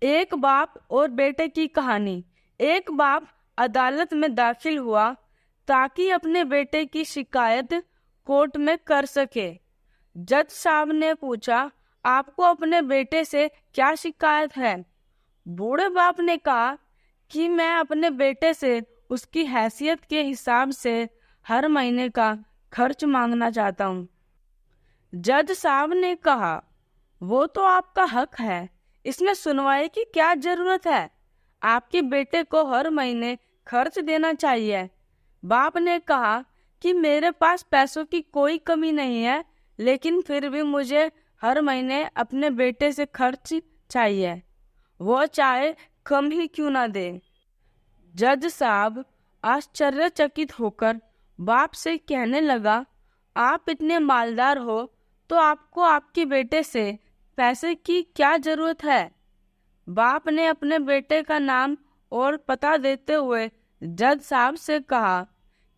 एक बाप और बेटे की कहानी। एक बाप अदालत में दाखिल हुआ ताकि अपने बेटे की शिकायत कोर्ट में कर सके। जज साहब ने पूछा, आपको अपने बेटे से क्या शिकायत है? बूढ़े बाप ने कहा कि मैं अपने बेटे से उसकी हैसियत के हिसाब से हर महीने का खर्च मांगना चाहता हूँ। जज साहब ने कहा, वो तो आपका हक है, इसमें सुनवाई की क्या जरूरत है? आपके बेटे को हर महीने खर्च देना चाहिए। बाप ने कहा कि मेरे पास पैसों की कोई कमी नहीं है, लेकिन फिर भी मुझे हर महीने अपने बेटे से खर्च चाहिए, वो चाहे कम ही क्यों ना दे। जज साहब आश्चर्यचकित होकर बाप से कहने लगा, आप इतने मालदार हो तो आपको आपके बेटे से पैसे की क्या जरूरत है? बाप ने अपने बेटे का नाम और पता देते हुए जज साहब से कहा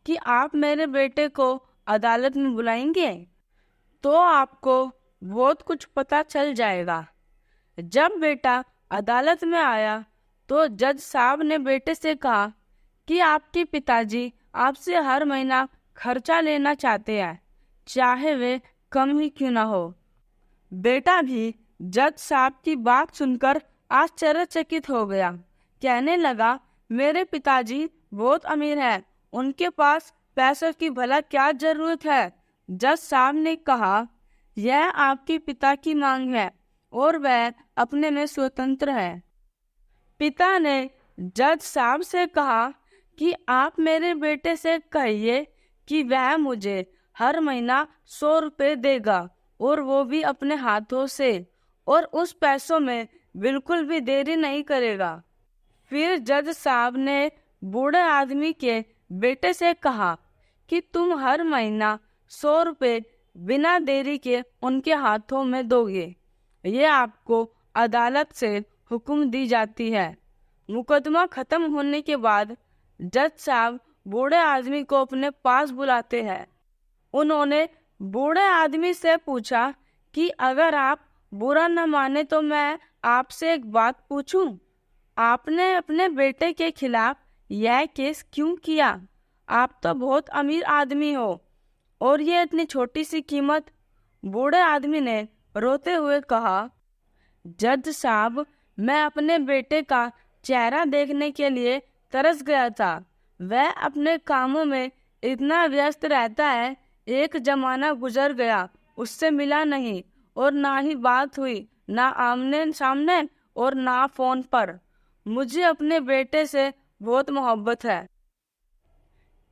कि आप मेरे बेटे को अदालत में बुलाएंगे तो आपको बहुत कुछ पता चल जाएगा। जब बेटा अदालत में आया तो जज साहब ने बेटे से कहा कि आपके पिताजी आपसे हर महीना खर्चा लेना चाहते हैं, चाहे वे कम ही क्यों ना हो। बेटा भी जज साहब की बात सुनकर आश्चर्यचकित हो गया। कहने लगा, मेरे पिताजी बहुत अमीर हैं, उनके पास पैसों की भला क्या जरूरत है? जज साहब ने कहा, यह आपके पिता की मांग है और वह अपने में स्वतंत्र है। पिता ने जज साहब से कहा कि आप मेरे बेटे से कहिए कि वह मुझे हर महीना 100 रुपये देगा, और वो भी अपने हाथों से, और उस पैसों में बिल्कुल भी देरी नहीं करेगा। फिर जज साहब ने बूढ़े आदमी के बेटे से कहा कि तुम हर महीना 100 रुपये बिना देरी के उनके हाथों में दोगे। ये आपको अदालत से हुक्म दी जाती है। मुकदमा खत्म होने के बाद जज साहब बूढ़े आदमी को अपने पास बुलाते हैं। उन्होंने बूढ़े आदमी से पूछा कि अगर आप बुरा न माने तो मैं आपसे एक बात पूछूं? आपने अपने बेटे के खिलाफ यह केस क्यों किया? आप तो बहुत अमीर आदमी हो, और ये इतनी छोटी सी कीमत? बूढ़े आदमी ने रोते हुए कहा, जज साहब, मैं अपने बेटे का चेहरा देखने के लिए तरस गया था। वह अपने कामों में इतना व्यस्त रहता है, एक जमाना गुजर गया उससे मिला नहीं, और ना ही बात हुई, ना आमने सामने और ना फोन पर। मुझे अपने बेटे से बहुत मोहब्बत है,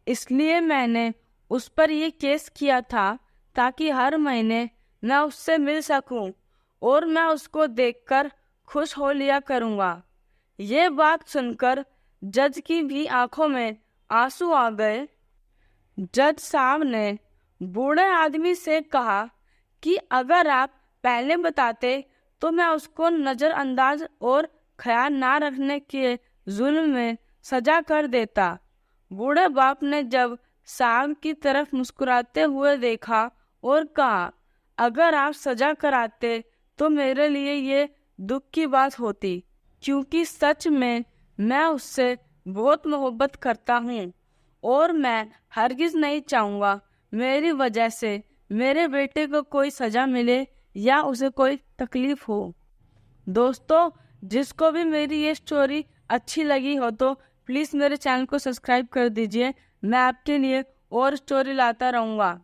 इसलिए मैंने उस पर ये केस किया था ताकि हर महीने मैं उससे मिल सकूं और मैं उसको देखकर खुश हो लिया करूंगा। ये बात सुनकर जज की भी आंखों में आंसू आ गए। जज साहब ने बूढ़े आदमी से कहा कि अगर आप पहले बताते तो मैं उसको नजरअंदाज और ख्याल ना रखने के जुल्म में सजा कर देता। बूढ़े बाप ने जब साहब की तरफ मुस्कुराते हुए देखा और कहा, अगर आप सजा कराते तो मेरे लिए ये दुख की बात होती, क्योंकि सच में मैं उससे बहुत मोहब्बत करता हूँ, और मैं हरगिज नहीं चाहूँगा मेरी वजह से मेरे बेटे को कोई सजा मिले या उसे कोई तकलीफ हो। दोस्तों, जिसको भी मेरी ये स्टोरी अच्छी लगी हो तो प्लीज़ मेरे चैनल को सब्सक्राइब कर दीजिए। मैं आपके लिए और स्टोरी लाता रहूँगा।